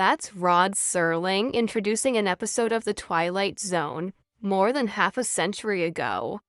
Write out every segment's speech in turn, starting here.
That's Rod Serling introducing an episode of The Twilight Zone more than half a century ago.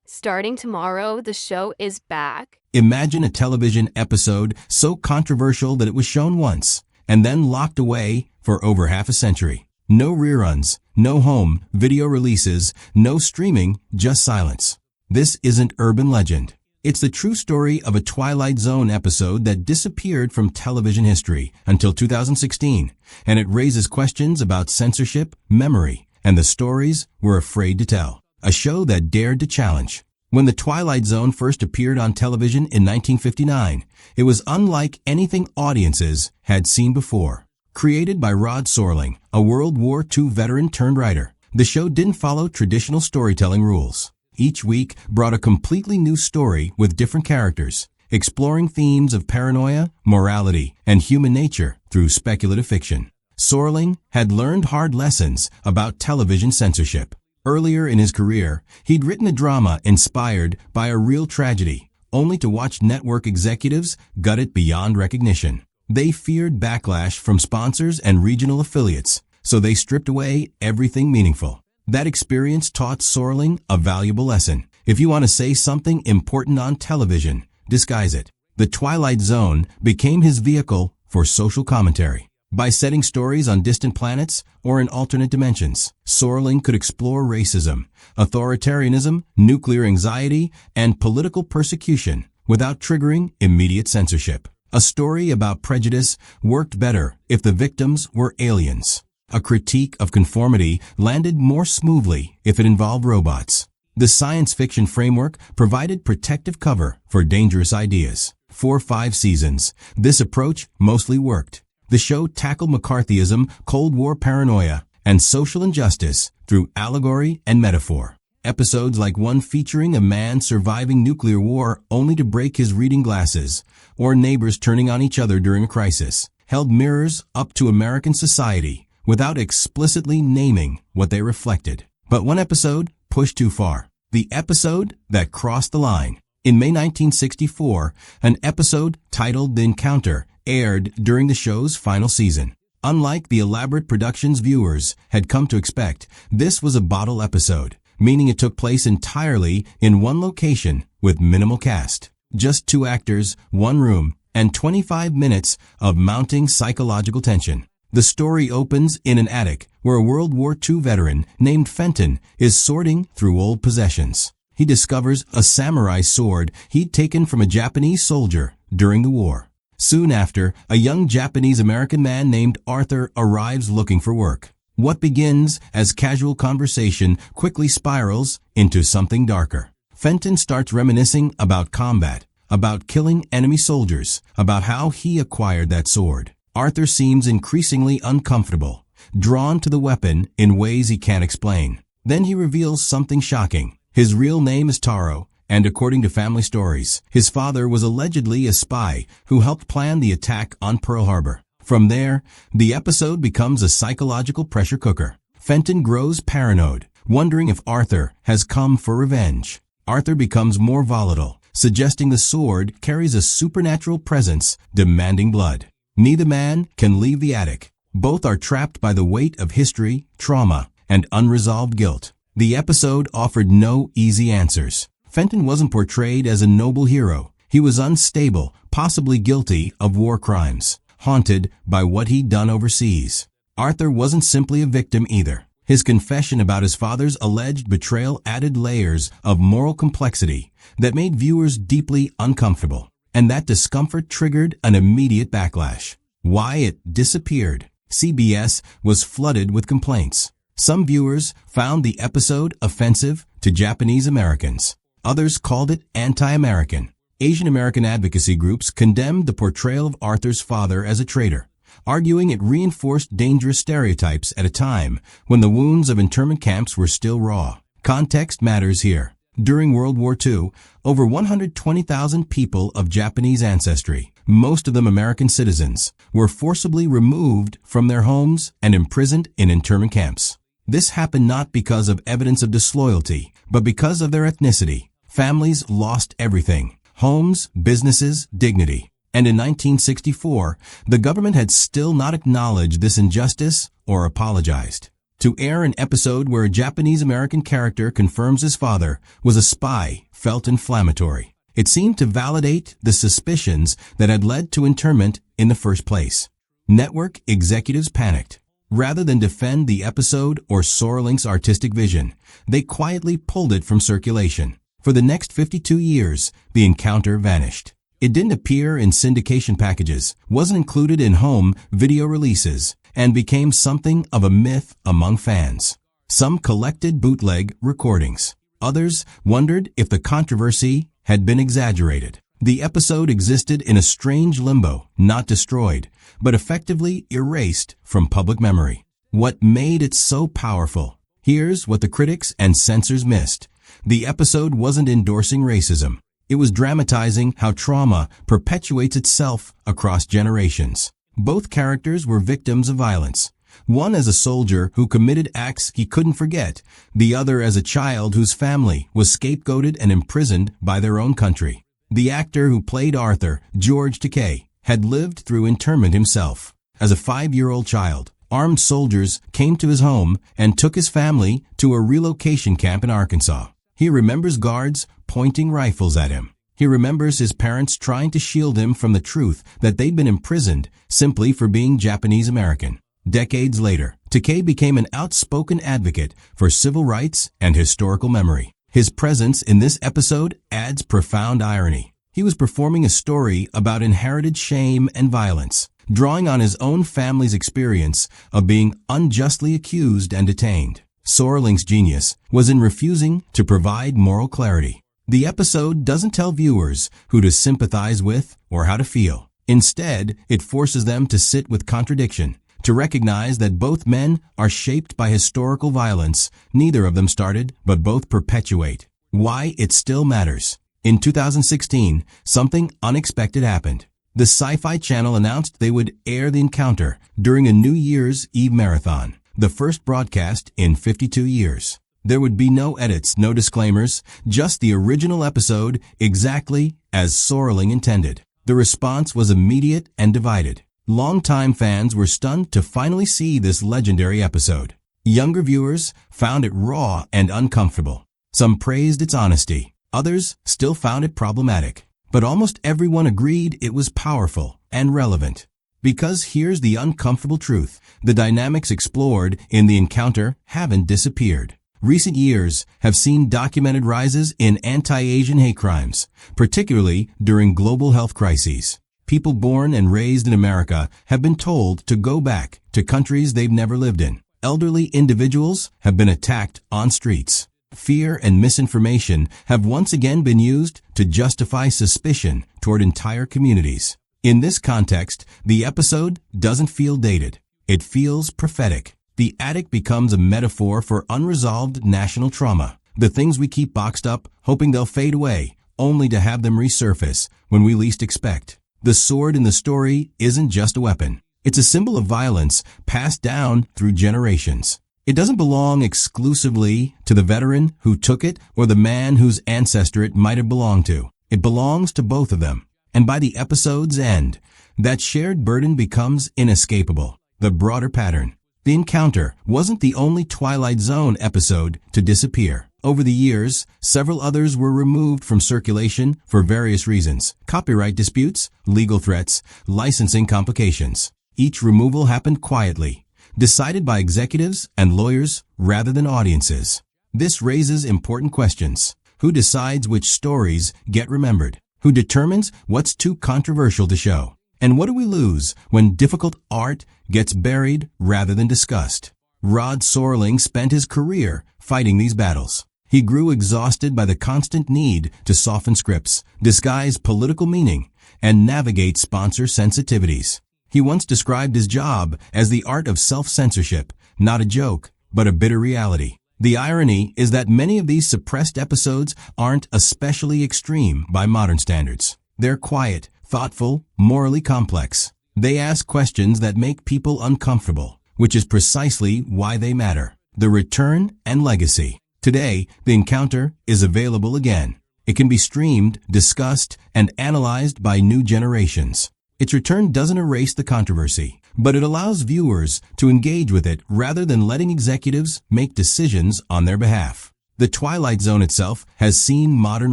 Starting tomorrow, the show is back. Imagine a television episode so controversial that it was shown once and then locked away for over half a century. No reruns, no home video releases, no streaming, just silence. This isn't urban legend. It's the true story of a Twilight Zone episode that disappeared from television history until 2016, and it raises questions about censorship, memory, and the stories we're afraid to tell. A show that dared to challenge. When The Twilight Zone first appeared on television in 1959, it was unlike anything audiences had seen before. Created by Rod Serling, a World War II veteran turned writer, the show didn't follow traditional storytelling rules. Each week brought a completely new story with different characters, exploring themes of paranoia, morality, and human nature through speculative fiction. Serling had learned hard lessons about television censorship. Earlier in his career, he'd written a drama inspired by a real tragedy, only to watch network executives gut it beyond recognition. They feared backlash from sponsors and regional affiliates, so they stripped away everything meaningful. That experience taught Serling a valuable lesson. If you want to say something important on television, disguise it. The Twilight Zone became his vehicle for social commentary. By setting stories on distant planets or in alternate dimensions, Serling could explore racism, authoritarianism, nuclear anxiety, and political persecution without triggering immediate censorship. A story about prejudice worked better if the victims were aliens. A critique of conformity landed more smoothly if it involved robots. The science fiction framework provided protective cover for dangerous ideas. For 5 seasons, this approach mostly worked. The show tackled McCarthyism, Cold War paranoia, and social injustice through allegory and metaphor. Episodes like one featuring a man surviving nuclear war only to break his reading glasses, or neighbors turning on each other during a crisis, held mirrors up to American society without explicitly naming what they reflected. But one episode pushed too far. The episode that crossed the line. In May 1964, an episode titled The Encounter aired during the show's final season. Unlike the elaborate productions viewers had come to expect, this was a bottle episode, meaning it took place entirely in one location with minimal cast. Just 2 actors, 1 room, and 25 minutes of mounting psychological tension. The story opens in an attic where a World War II veteran named Fenton is sorting through old possessions. He discovers a samurai sword he'd taken from a Japanese soldier during the war. Soon after, a young Japanese-American man named Arthur arrives looking for work. What begins as casual conversation quickly spirals into something darker. Fenton starts reminiscing about combat, about killing enemy soldiers, about how he acquired that sword. Arthur seems increasingly uncomfortable, drawn to the weapon in ways he can't explain. Then he reveals something shocking. His real name is Taro, and according to family stories, his father was allegedly a spy who helped plan the attack on Pearl Harbor. From there, the episode becomes a psychological pressure cooker. Fenton grows paranoid, wondering if Arthur has come for revenge. Arthur becomes more volatile, suggesting the sword carries a supernatural presence demanding blood. Neither man can leave the attic. Both are trapped by the weight of history, trauma, and unresolved guilt. The episode offered no easy answers. Fenton wasn't portrayed as a noble hero. He was unstable, possibly guilty of war crimes, haunted by what he'd done overseas. Arthur wasn't simply a victim either. His confession about his father's alleged betrayal added layers of moral complexity that made viewers deeply uncomfortable. And that discomfort triggered an immediate backlash. Why it disappeared. CBS was flooded with complaints. Some viewers found the episode offensive to Japanese Americans. Others called it anti-American. Asian American advocacy groups condemned the portrayal of Arthur's father as a traitor, arguing it reinforced dangerous stereotypes at a time when the wounds of internment camps were still raw. Context matters here. During World War II, over 120,000 people of Japanese ancestry, most of them American citizens, were forcibly removed from their homes and imprisoned in internment camps. This happened not because of evidence of disloyalty, but because of their ethnicity. Families lost everything: homes, businesses, dignity. And in 1964, the government had still not acknowledged this injustice or apologized. To air an episode where a Japanese-American character confirms his father was a spy felt inflammatory. It seemed to validate the suspicions that had led to internment in the first place. Network executives panicked. Rather than defend the episode or Sorlink's artistic vision, they quietly pulled it from circulation. For the next 52 years, the encounter vanished. It didn't appear in syndication packages, wasn't included in home video releases, and became something of a myth among fans. Some collected bootleg recordings. Others wondered if the controversy had been exaggerated. The episode existed in a strange limbo, not destroyed, but effectively erased from public memory. What made it so powerful? Here's what the critics and censors missed. The episode wasn't endorsing racism. It was dramatizing how trauma perpetuates itself across generations. Both characters were victims of violence. One as a soldier who committed acts he couldn't forget, the other as a child whose family was scapegoated and imprisoned by their own country. The actor who played Arthur, George Takei, had lived through internment himself. As a 5-year-old child, armed soldiers came to his home and took his family to a relocation camp in Arkansas. He remembers guards pointing rifles at him. He remembers his parents trying to shield him from the truth that they'd been imprisoned simply for being Japanese American. Decades later, Takei became an outspoken advocate for civil rights and historical memory. His presence in this episode adds profound irony. He was performing a story about inherited shame and violence, drawing on his own family's experience of being unjustly accused and detained. Sorlink's genius was in refusing to provide moral clarity. The episode doesn't tell viewers who to sympathize with or how to feel. Instead, it forces them to sit with contradiction, to recognize that both men are shaped by historical violence. Neither of them started, but both perpetuate. Why it still matters. In 2016, something unexpected happened. The Sci-Fi Channel announced they would air the encounter during a New Year's Eve marathon, the first broadcast in 52 years. There would be no edits, no disclaimers, just the original episode exactly as Sorling intended. The response was immediate and divided. Longtime fans were stunned to finally see this legendary episode. Younger viewers found it raw and uncomfortable. Some praised its honesty. Others still found it problematic. But almost everyone agreed it was powerful and relevant. Because here's the uncomfortable truth. The dynamics explored in the encounter haven't disappeared. Recent years have seen documented rises in anti-Asian hate crimes, particularly during global health crises. People born and raised in America have been told to go back to countries they've never lived in. Elderly individuals have been attacked on streets. Fear and misinformation have once again been used to justify suspicion toward entire communities. In this context, the episode doesn't feel dated. It feels prophetic. The attic becomes a metaphor for unresolved national trauma. The things we keep boxed up, hoping they'll fade away, only to have them resurface when we least expect. The sword in the story isn't just a weapon. It's a symbol of violence passed down through generations. It doesn't belong exclusively to the veteran who took it or the man whose ancestor it might have belonged to. It belongs to both of them. And by the episode's end, that shared burden becomes inescapable. The broader pattern. The encounter wasn't the only Twilight Zone episode to disappear. Over the years, several others were removed from circulation for various reasons: copyright disputes, legal threats, licensing complications. Each removal happened quietly, decided by executives and lawyers rather than audiences. This raises important questions. Who decides which stories get remembered? Who determines what's too controversial to show? And what do we lose when difficult art gets buried rather than discussed? Rod Sorling spent his career fighting these battles. He grew exhausted by the constant need to soften scripts, disguise political meaning, and navigate sponsor sensitivities. He once described his job as the art of self-censorship, not a joke, but a bitter reality. The irony is that many of these suppressed episodes aren't especially extreme by modern standards. They're quiet, thoughtful, morally complex. They ask questions that make people uncomfortable, which is precisely why they matter. The return and legacy. Today, the encounter is available again. It can be streamed, discussed, and analyzed by new generations. Its return doesn't erase the controversy, but it allows viewers to engage with it rather than letting executives make decisions on their behalf. The Twilight Zone itself has seen modern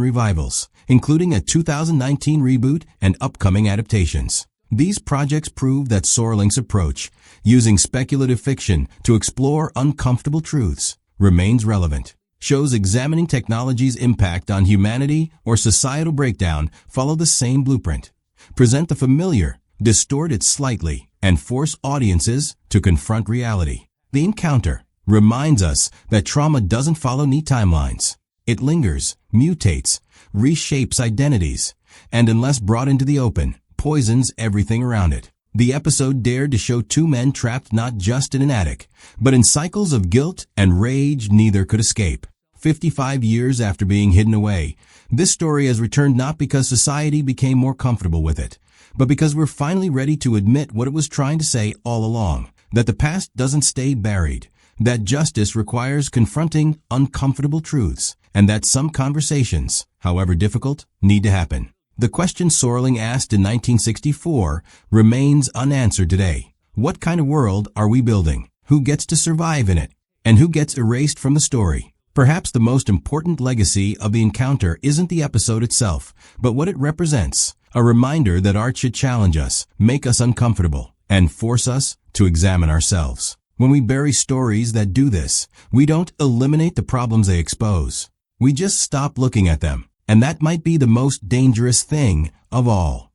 revivals, including a 2019 reboot and upcoming adaptations. These projects prove that Sorling's approach, using speculative fiction to explore uncomfortable truths, remains relevant. Shows examining technology's impact on humanity or societal breakdown follow the same blueprint. Present the familiar, distort it slightly, and force audiences to confront reality. The Encounter reminds us that trauma doesn't follow neat timelines. It lingers, mutates, reshapes identities, and unless brought into the open, poisons everything around it. The episode dared to show two men trapped not just in an attic, but in cycles of guilt and rage neither could escape. 55 years after being hidden away, this story has returned not because society became more comfortable with it, but because we're finally ready to admit what it was trying to say all along, that the past doesn't stay buried, that justice requires confronting uncomfortable truths, and that some conversations, however difficult, need to happen. The question Sorling asked in 1964 remains unanswered today. What kind of world are we building? Who gets to survive in it? And who gets erased from the story? Perhaps the most important legacy of The Encounter isn't the episode itself, but what it represents. A reminder that art should challenge us, make us uncomfortable, and force us to examine ourselves. When we bury stories that do this, we don't eliminate the problems they expose. We just stop looking at them. And that might be the most dangerous thing of all.